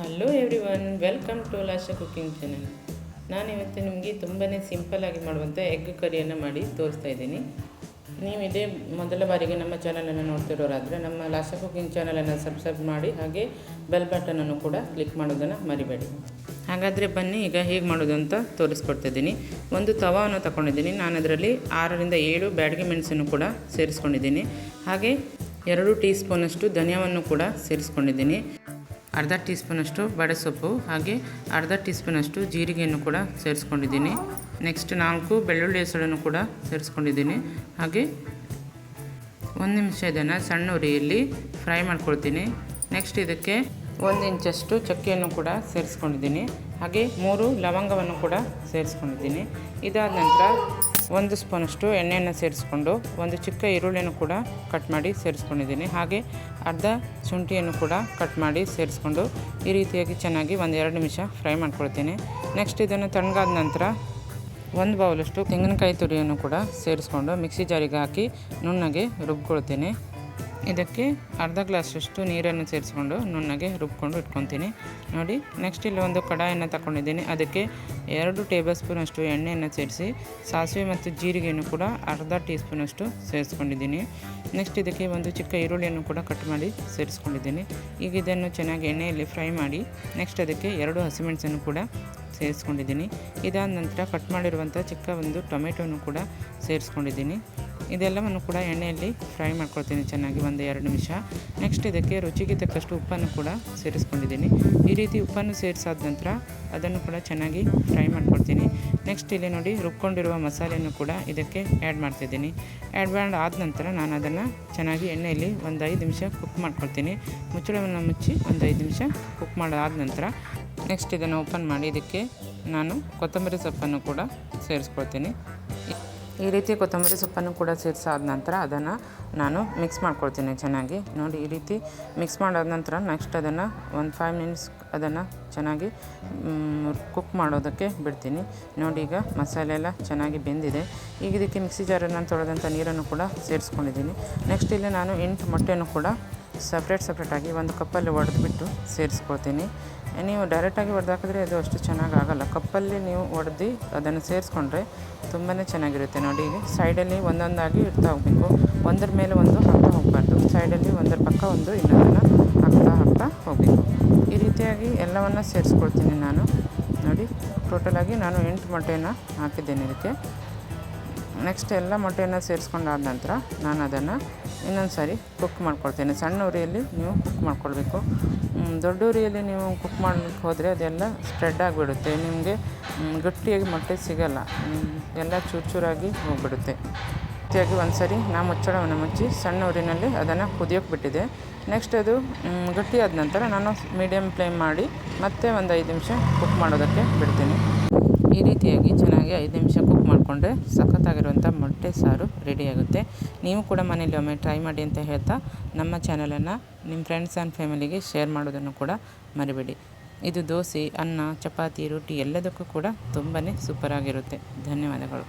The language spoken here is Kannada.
Hello everyone, welcome to Lasha cooking channel. ನಾನಿವತ್ತು ನಿಮಗೆ ತುಂಬಾ ಸಿಂಪಲ್ಲಾಗಿ ಮಾಡುವಂಥ ಎಗ್ ಕರಿಯನ್ನು ಮಾಡಿ ತೋರಿಸ್ತಾ ಇದ್ದೀನಿ. ನೀವು ಇದೇ ಮೊದಲ ಬಾರಿಗೆ ನಮ್ಮ ಚಾನಲನ್ನು ನೋಡ್ತಿರೋರಾದರೆ ನಮ್ಮ ಲಾಶಾ ಕುಕಿಂಗ್ ಚಾನಲನ್ನು ಸಬ್ಸ್ಕ್ರೈಬ್ ಮಾಡಿ, ಹಾಗೆ ಬೆಲ್ ಬಟನನ್ನು ಕೂಡ ಕ್ಲಿಕ್ ಮಾಡೋದನ್ನು ಮರಿಬೇಡಿ. ಹಾಗಾದರೆ ಬನ್ನಿ, ಈಗ ಹೇಗೆ ಮಾಡೋದು ಅಂತ ತೋರಿಸ್ಕೊಡ್ತಿದ್ದೀನಿ. ಒಂದು ತವಾವನ್ನು ತಗೊಂಡಿದ್ದೀನಿ. ನಾನು ಅದರಲ್ಲಿ 6 ರಿಂದ 7 ಬ್ಯಾಡಗಿ ಮೆಣಸನ್ನು ಕೂಡ ಸೇರಿಸ್ಕೊಂಡಿದ್ದೀನಿ. ಹಾಗೆ 2 ಟೀ ಸ್ಪೂನಷ್ಟು ಧನಿಯಾವನ್ನು ಕೂಡ ಸೇರಿಸ್ಕೊಂಡಿದ್ದೀನಿ. ಅರ್ಧ ಟೀ ಸ್ಪೂನಷ್ಟು ಬಡೆಸೊಪ್ಪು, ಹಾಗೆ ಅರ್ಧ ಟೀ ಸ್ಪೂನಷ್ಟು ಜೀರಿಗೆಯನ್ನು ಕೂಡ ಸೇರಿಸ್ಕೊಂಡಿದ್ದೀನಿ. ನೆಕ್ಸ್ಟ್ 4 ಬೆಳ್ಳುಳ್ಳಿ ಹೆಸಳನ್ನು ಕೂಡ ಸೇರಿಸ್ಕೊಂಡಿದ್ದೀನಿ. ಹಾಗೆ 1 ನಿಮಿಷ ಇದನ್ನು ಸಣ್ಣ ಉರಿಯಲ್ಲಿ ಫ್ರೈ ಮಾಡ್ಕೊಳ್ತೀನಿ. ನೆಕ್ಸ್ಟ್ ಇದಕ್ಕೆ 1 ಇಂಚಷ್ಟು ಚಕ್ಕೆಯನ್ನು ಕೂಡ ಸೇರಿಸ್ಕೊಂಡಿದ್ದೀನಿ. ಹಾಗೆ 3 ಲವಂಗವನ್ನು ಕೂಡ ಸೇರಿಸ್ಕೊಂಡಿದ್ದೀನಿ. ಇದಾದ ನಂತರ 1 ಸ್ಪೂನಷ್ಟು ಎಣ್ಣೆಯನ್ನು ಸೇರಿಸ್ಕೊಂಡು 1 ಚಿಕ್ಕ ಈರುಳ್ಳಿಯನ್ನು ಕೂಡ ಕಟ್ ಮಾಡಿ ಸೇರಿಸ್ಕೊಂಡಿದ್ದೀನಿ. ಹಾಗೆ ಅರ್ಧ ಶುಂಠಿಯನ್ನು ಕೂಡ ಕಟ್ ಮಾಡಿ ಸೇರಿಸ್ಕೊಂಡು ಈ ರೀತಿಯಾಗಿ ಚೆನ್ನಾಗಿ 1-2 ನಿಮಿಷ ಫ್ರೈ ಮಾಡ್ಕೊಳ್ತೀನಿ. ನೆಕ್ಸ್ಟ್ ಇದನ್ನು ತಣ್ಣಗಾದ ನಂತರ 1 ಬೌಲಷ್ಟು ತೆಂಗಿನಕಾಯಿ ತುರಿಯನ್ನು ಕೂಡ ಸೇರಿಸ್ಕೊಂಡು ಮಿಕ್ಸಿ ಜಾರಿಗೆ ಹಾಕಿ ನುಣ್ಣಗೆ ರುಬ್ಕೊಳ್ತೀನಿ. ಇದಕ್ಕೆ ಅರ್ಧ ಗ್ಲಾಸಷ್ಟು ನೀರನ್ನು ಸೇರಿಸ್ಕೊಂಡು ನುಣ್ಣಗೆ ರುಬ್ಕೊಂಡು ಇಟ್ಕೊತೀನಿ. ನೋಡಿ, ನೆಕ್ಸ್ಟ್ ಇಲ್ಲಿ ಒಂದು ಕಡಾಯನ್ನು ತಗೊಂಡಿದ್ದೀನಿ. ಅದಕ್ಕೆ 2 ಟೇಬಲ್ ಸ್ಪೂನಷ್ಟು ಎಣ್ಣೆಯನ್ನು ಸೇರಿಸಿ ಸಾಸಿವೆ ಮತ್ತು ಜೀರಿಗೆಯನ್ನು ಕೂಡ ಅರ್ಧ ಟೀ ಸ್ಪೂನಷ್ಟು ಸೇರಿಸ್ಕೊಂಡಿದ್ದೀನಿ. ನೆಕ್ಸ್ಟ್ ಇದಕ್ಕೆ 1 ಚಿಕ್ಕ ಈರುಳ್ಳಿಯನ್ನು ಕೂಡ ಕಟ್ ಮಾಡಿ ಸೇರಿಸ್ಕೊಂಡಿದ್ದೀನಿ. ಈಗ ಇದನ್ನು ಚೆನ್ನಾಗಿ ಎಣ್ಣೆಯಲ್ಲಿ ಫ್ರೈ ಮಾಡಿ ನೆಕ್ಸ್ಟ್ ಅದಕ್ಕೆ 2 ಹಸಿಮೆಣಸನ್ನು ಕೂಡ ಸೇರಿಸ್ಕೊಂಡಿದ್ದೀನಿ. ಇದಾದ ನಂತರ ಕಟ್ ಮಾಡಿರುವಂಥ ಚಿಕ್ಕ ಒಂದು ಟೊಮೆಟೊವನ್ನು ಕೂಡ ಸೇರಿಸ್ಕೊಂಡಿದ್ದೀನಿ. ಇದೆಲ್ಲವನ್ನು ಕೂಡ ಎಣ್ಣೆಯಲ್ಲಿ ಫ್ರೈ ಮಾಡ್ಕೊಳ್ತೀನಿ ಚೆನ್ನಾಗಿ 1-2 ನಿಮಿಷ. ನೆಕ್ಸ್ಟ್ ಇದಕ್ಕೆ ರುಚಿಗೆ ತಕ್ಕಷ್ಟು ಉಪ್ಪನ್ನು ಕೂಡ ಸೇರಿಸ್ಕೊಂಡಿದ್ದೀನಿ. ಈ ರೀತಿ ಉಪ್ಪನ್ನು ಸೇರಿಸಾದ ನಂತರ ಅದನ್ನು ಕೂಡ ಚೆನ್ನಾಗಿ ಫ್ರೈ ಮಾಡ್ಕೊಳ್ತೀನಿ. ನೆಕ್ಸ್ಟ್ ಇಲ್ಲಿ ನೋಡಿ, ರುಬ್ಕೊಂಡಿರುವ ಮಸಾಲೆಯನ್ನು ಕೂಡ ಇದಕ್ಕೆ ಆ್ಯಡ್ ಮಾಡ್ತಿದ್ದೀನಿ. ಆ್ಯಡ್ ಆದ ನಂತರ ನಾನು ಅದನ್ನು ಚೆನ್ನಾಗಿ ಎಣ್ಣೆಯಲ್ಲಿ 1-5 ನಿಮಿಷ ಕುಕ್ ಮಾಡ್ಕೊಳ್ತೀನಿ. ಮುಚ್ಚಳವನ್ನು ಮುಚ್ಚಿ 1-5 ನಿಮಿಷ ಕುಕ್ ಮಾಡಾದ ನಂತರ ನೆಕ್ಸ್ಟ್ ಇದನ್ನು ಓಪನ್ ಮಾಡಿ ಇದಕ್ಕೆ ನಾನು ಕೊತ್ತಂಬರಿ ಸೊಪ್ಪನ್ನು ಕೂಡ ಸೇರಿಸ್ಕೊಳ್ತೀನಿ. ಈ ರೀತಿ ಕೊತ್ತಂಬರಿ ಸೊಪ್ಪನ್ನು ಕೂಡ ಸೇರಿಸಾದ ನಂತರ ಅದನ್ನು ನಾನು ಮಿಕ್ಸ್ ಮಾಡ್ಕೊಳ್ತೀನಿ ಚೆನ್ನಾಗಿ. ನೋಡಿ, ಈ ರೀತಿ ಮಿಕ್ಸ್ ಮಾಡಾದ ನಂತರ ನೆಕ್ಸ್ಟ್ ಅದನ್ನು 1-5 ಮಿನಿಟ್ಸ್ ಅದನ್ನು ಚೆನ್ನಾಗಿ ಕುಕ್ ಮಾಡೋದಕ್ಕೆ ಬಿಡ್ತೀನಿ. ನೋಡಿ, ಈಗ ಮಸಾಲೆ ಎಲ್ಲ ಚೆನ್ನಾಗಿ ಬೆಂದಿದೆ. ಈಗ ಇದಕ್ಕೆ ಮಿಕ್ಸಿ ಜಾರನ್ನು ತೊಳೆದಂಥ ನೀರನ್ನು ಕೂಡ ಸೇರಿಸ್ಕೊಂಡಿದ್ದೀನಿ. ನೆಕ್ಸ್ಟ್ ಇಲ್ಲಿ ನಾನು 8 ಮೊಟ್ಟೆಯನ್ನು ಕೂಡ ಸಪ್ರೇಟಾಗಿ 1 ಕಪ್ಪಲ್ಲಿ ಒಡೆದ್ಬಿಟ್ಟು ಸೇರಿಸ್ಕೊಳ್ತೀನಿ. ನೀವು ಡೈರೆಕ್ಟಾಗಿ ಒಡೆದಾಕಿದ್ರೆ ಅದು ಅಷ್ಟು ಚೆನ್ನಾಗಿ ಆಗೋಲ್ಲ. ಕಪ್ಪಲ್ಲಿ ನೀವು ಒಡೆದು ಅದನ್ನು ಸೇರಿಸ್ಕೊಂಡ್ರೆ ತುಂಬಾ ಚೆನ್ನಾಗಿರುತ್ತೆ. ನೋಡಿ, ಈಗ ಸೈಡಲ್ಲಿ ಒಂದೊಂದಾಗಿ ಇಡ್ತಾ ಹೋಗಬೇಕು. ಒಂದರ ಮೇಲೆ ಒಂದು ಹಾಕ್ತಾ ಹೋಗಬಾರ್ದು. ಸೈಡಲ್ಲಿ ಒಂದರ ಪಕ್ಕ ಒಂದು ಇನ್ನೊಂದನ್ನು ಹಾಕ್ತಾ ಹೋಗಬೇಕು. ಈ ರೀತಿಯಾಗಿ ಎಲ್ಲವನ್ನು ಸೇರಿಸ್ಕೊಳ್ತೀನಿ ನಾನು. ನೋಡಿ, ಟೋಟಲಾಗಿ ನಾನು 8 ಮೊಟ್ಟೆಯನ್ನು ಹಾಕಿದ್ದೇನೆ ಇದಕ್ಕೆ. ನೆಕ್ಸ್ಟ್ ಎಲ್ಲ ಮೊಟ್ಟೆಯನ್ನು ಸೇರಿಸ್ಕೊಂಡಾದ ನಂತರ ನಾನು ಅದನ್ನು ಇನ್ನೊಂದು ಸಾರಿ ಕುಕ್ ಮಾಡ್ಕೊಳ್ತೇನೆ. ಸಣ್ಣ ಉರಿಯಲ್ಲಿ ನೀವು ಕುಕ್ ಮಾಡ್ಕೊಳ್ಬೇಕು. ದೊಡ್ಡ ಉರಿಯಲ್ಲಿ ನೀವು ಕುಕ್ ಮಾಡಲಿಕ್ಕೆ ಹೋದರೆ ಅದೆಲ್ಲ ಸ್ಪ್ರೆಡ್ ಆಗಿಬಿಡುತ್ತೆ. ನಿಮಗೆ ಗಟ್ಟಿಯಾಗಿ ಮೊಟ್ಟೆ ಸಿಗೋಲ್ಲ, ಎಲ್ಲ ಚೂರಾಗಿ ಹೋಗಿಬಿಡುತ್ತೆ. ರೀತಿಯಾಗಿ ಒಂದು ಸರಿ ನಾನು ಮುಚ್ಚಳವನ್ನು ಮುಚ್ಚಿ ಸಣ್ಣ ಉರಿನಲ್ಲಿ ಅದನ್ನು ಕುದಿಯೋಕ್ಕೆ ಬಿಟ್ಟಿದೆ. ನೆಕ್ಸ್ಟ್ ಅದು ಗಟ್ಟಿಯಾದ ನಂತರ ನಾನು ಮೀಡಿಯಮ್ ಫ್ಲೇಮ್ ಮಾಡಿ ಮತ್ತೆ 1-5 ನಿಮಿಷ ಕುಕ್ ಮಾಡೋದಕ್ಕೆ ಬಿಡ್ತೀನಿ. ಈ ರೀತಿಯಾಗಿ ಚೆನ್ನಾಗಿ 5 ನಿಮಿಷ ಕುಕ್ ಮಾಡಿಕೊಂಡ್ರೆ ಸಖತ್ತಾಗಿರುವಂಥ ಮೊಟ್ಟೆ ಸಾರು ರೆಡಿಯಾಗುತ್ತೆ. ನೀವು ಕೂಡ ಮನೇಲಿ ಒಮ್ಮೆ ಟ್ರೈ ಮಾಡಿ ಅಂತ ಹೇಳ್ತಾ ನಮ್ಮ ಚಾನಲನ್ನು ನಿಮ್ಮ ಫ್ರೆಂಡ್ಸ್ ಆ್ಯಂಡ್ ಫ್ಯಾಮಿಲಿಗೆ ಶೇರ್ ಮಾಡೋದನ್ನು ಕೂಡ ಮರಿಬೇಡಿ. ಇದು ದೋಸೆ, ಅನ್ನ, ಚಪಾತಿ, ರೊಟ್ಟಿ ಎಲ್ಲದಕ್ಕೂ ಕೂಡ ತುಂಬಾ ಸೂಪರಾಗಿರುತ್ತೆ. ಧನ್ಯವಾದಗಳು.